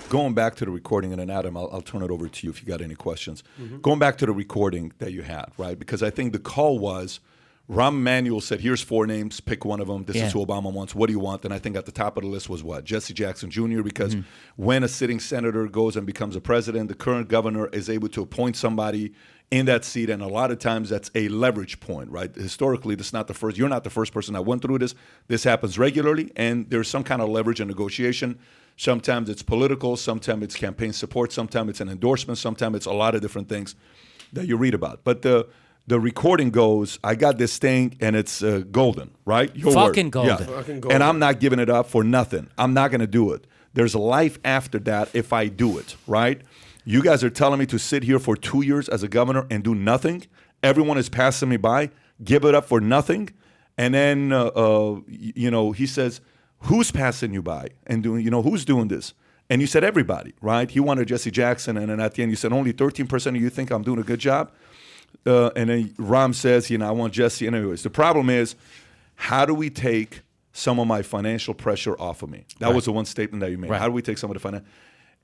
going back to the recording, and then Adam, I'll turn it over to you if you got any questions. Going back to the recording that you had, right? Because I think the call was, Rahm Emmanuel said, here's 4 names, pick one of them. This is who Obama wants. What do you want? And I think at the top of the list was what? Jesse Jackson Jr., because when a sitting senator goes and becomes a president, the current governor is able to appoint somebody in that seat, and a lot of times that's a leverage point, right? Historically, this is not the first. You're not the first person that went through this. This happens regularly, and there's some kind of leverage and negotiation. Sometimes it's political, sometimes it's campaign support, sometimes it's an endorsement, sometimes it's a lot of different things that you read about. But the recording goes, I got this thing, and it's golden, right? Your fucking word. golden. Yeah. Fucking golden. And I'm not giving it up for nothing. I'm not going to do it. There's a life after that if I do it, right? You guys are telling me to sit here for 2 years as a governor and do nothing? Everyone is passing me by, give it up for nothing? And then, he says, who's passing you by and doing, who's doing this? And you said everybody, right? He wanted Jesse Jackson, and then at the end you said only 13% of you think I'm doing a good job. And then Rahm says, I want Jesse. And anyways, the problem is, how do we take some of my financial pressure off of me? That was the one statement that you made. Right. How do we take some of the financial?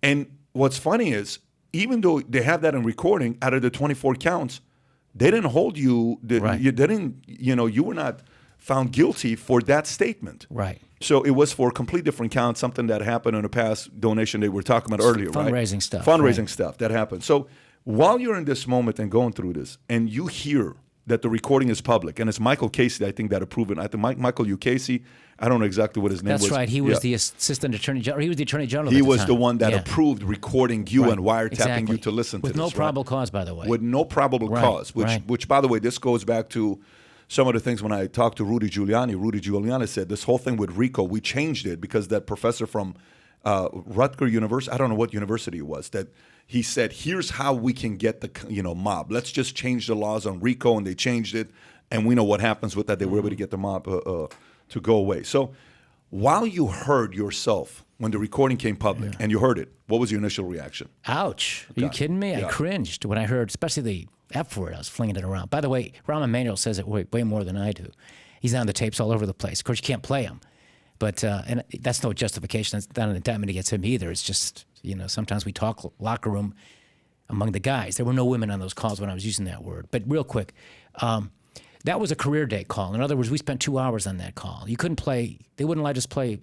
And what's funny is, even though they have that in recording, out of the 24 counts, they didn't hold you. You were not found guilty for that statement. Right. So it was for a complete different count, something that happened in a past donation they were talking about earlier, right? Fundraising stuff. Fundraising stuff that happened. So while you're in this moment and going through this, and you hear that the recording is public, and it's Michael Casey, I think, that approved it. I think Michael U. Casey, I don't know exactly what his name was. That's right. He was the assistant attorney general. He was the attorney general. He at the was time. the one that approved recording you and wiretapping you to listen to this. With no probable cause, by the way. With no probable cause, which, by the way, this goes back to some of the things when I talked to Rudy Giuliani. Rudy Giuliani said this whole thing with RICO, we changed it because that professor from Rutgers University, I don't know what university it was, that he said, here's how we can get the mob. Let's just change the laws on RICO, and they changed it, and we know what happens with that. They were able to get the mob to go away. So while you heard yourself, when the recording came public, and you heard it, what was your initial reaction? Ouch. Are you kidding me? I cringed when I heard, especially the F word. I was flinging it around. By the way, Rahm Emmanuel says it way more than I do. He's on the tapes all over the place. Of course, you can't play him. But and that's no justification. That's not an indictment against him either. It's just, sometimes we talk locker room among the guys. There were no women on those calls when I was using that word. But real quick, that was a career day call. In other words, we spent 2 hours on that call. You couldn't play, they wouldn't let us play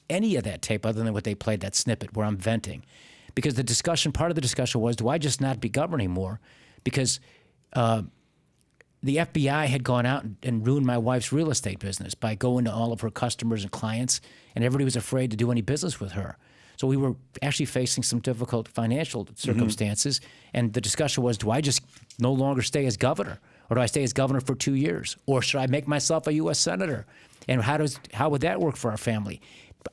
any of that tape other than what they played, that snippet where I'm venting. Because part of the discussion was, do I just not be governor anymore? Because the FBI had gone out and ruined my wife's real estate business by going to all of her customers and clients, and everybody was afraid to do any business with her. So we were actually facing some difficult financial circumstances, and the discussion was, do I just no longer stay as governor, or do I stay as governor for 2 years, or should I make myself a U.S. senator? And how would that work for our family?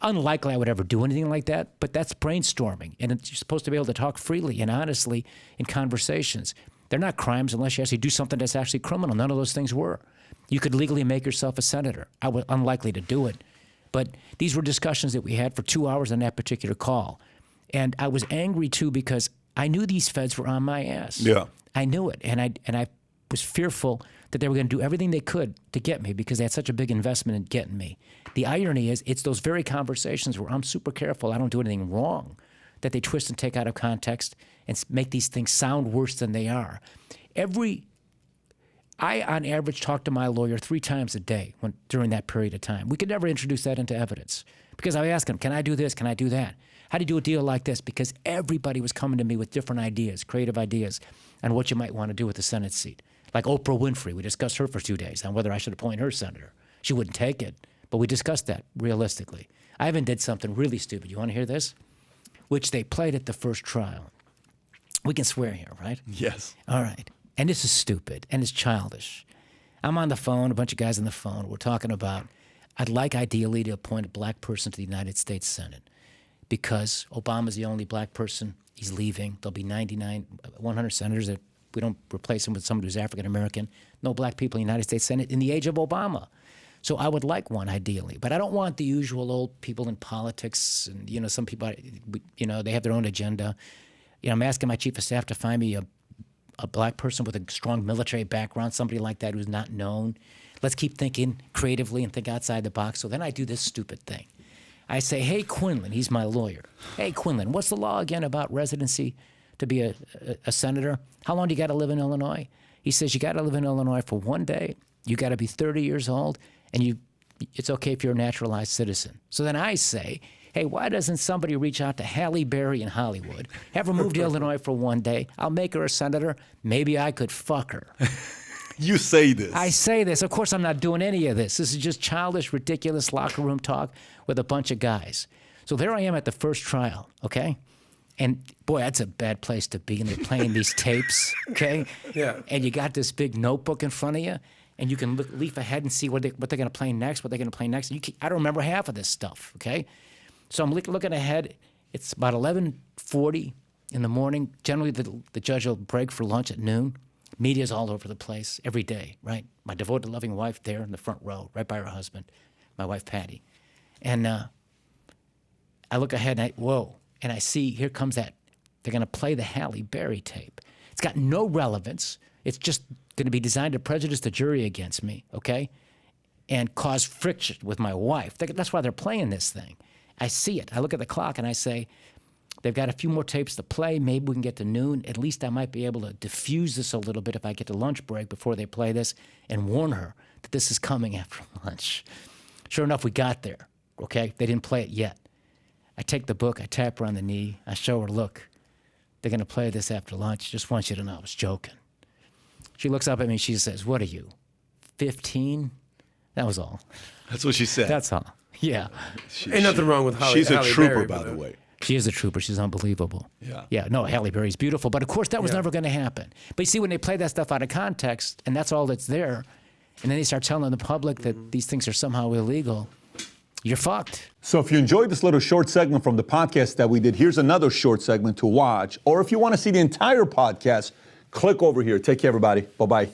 Unlikely I would ever do anything like that, but that's brainstorming, and you're supposed to be able to talk freely and honestly in conversations. They're not crimes unless you actually do something that's actually criminal. None of those things were. You could legally make yourself a senator. I was unlikely to do it. But these were discussions that we had for 2 hours on that particular call. And I was angry, too, because I knew these feds were on my ass. Yeah. I knew it. And I was fearful that they were going to do everything they could to get me because they had such a big investment in getting me. The irony is it's those very conversations where I'm super careful I don't do anything wrong that they twist and take out of context and make these things sound worse than they are. I, on average, talk to my lawyer 3 times a day during that period of time. We could never introduce that into evidence because I ask him, can I do this? Can I do that? How do you do a deal like this? Because everybody was coming to me with different ideas, creative ideas, on what you might want to do with the Senate seat. Like Oprah Winfrey, we discussed her for 2 days on whether I should appoint her senator. She wouldn't take it, but we discussed that realistically. I even did something really stupid. You want to hear this? Which they played at the first trial. We can swear here, right? Yes. All right. And this is stupid, and it's childish. I'm on the phone, a bunch of guys on the phone. We're talking about, I'd like ideally to appoint a black person to the United States Senate because Obama's the only black person. He's leaving. There'll be 100 senators that we don't replace him with somebody who's African-American. No black people in the United States Senate in the age of Obama. So I would like one ideally, but I don't want the usual old people in politics and, some people, they have their own agenda. I'm asking my chief of staff to find me a black person with a strong military background, somebody like that who's not known. Let's keep thinking creatively and think outside the box. So then I do this stupid thing. I say, hey, Quinlan, he's my lawyer. Hey, Quinlan, what's the law again about residency to be a senator? How long do you got to live in Illinois? He says, you got to live in Illinois for 1 day. You got to be 30 years old, and it's okay if you're a naturalized citizen. So then I say, hey, why doesn't somebody reach out to Halle Berry in Hollywood, have her move to Illinois for 1 day? I'll make her a senator. Maybe I could fuck her. You say this. I say this. Of course, I'm not doing any of this. This is just childish, ridiculous locker room talk with a bunch of guys. So there I am at the first trial, okay? And boy, that's a bad place to be. And they're playing these tapes, okay? Yeah. And you got this big notebook in front of you, and you can leaf ahead and see what they're going to play next, what they're going to play next. I don't remember half of this stuff, okay? So I'm looking ahead. It's about 11:40 in the morning. Generally, the judge will break for lunch at noon. Media's all over the place every day, right? My devoted, loving wife there in the front row, right by her husband, my wife, Patty. And I look ahead and and I see, here comes that. They're going to play the Halle Berry tape. It's got no relevance. It's just going to be designed to prejudice the jury against me, okay? And cause friction with my wife. That's why they're playing this thing. I see it. I look at the clock and I say, they've got a few more tapes to play. Maybe we can get to noon. At least I might be able to diffuse this a little bit if I get to lunch break before they play this and warn her that this is coming after lunch. Sure enough, we got there, okay? They didn't play it yet. I take the book, I tap her on the knee, I show her, look, they're going to play this after lunch. Just want you to know I was joking. She looks up at me, she says, what are you, 15? That was all. That's what she said. That's all. Yeah. Ain't nothing wrong with Halle. She's a Halle trooper, Berry, by the way. She is a trooper. She's unbelievable. Yeah. Yeah. No, Halle Berry's beautiful. But of course, that was never going to happen. But you see, when they play that stuff out of context, and that's all that's there, and then they start telling the public that these things are somehow illegal, you're fucked. So if you enjoyed this little short segment from the podcast that we did, here's another short segment to watch. Or if you want to see the entire podcast, click over here. Take care, everybody. Bye-bye.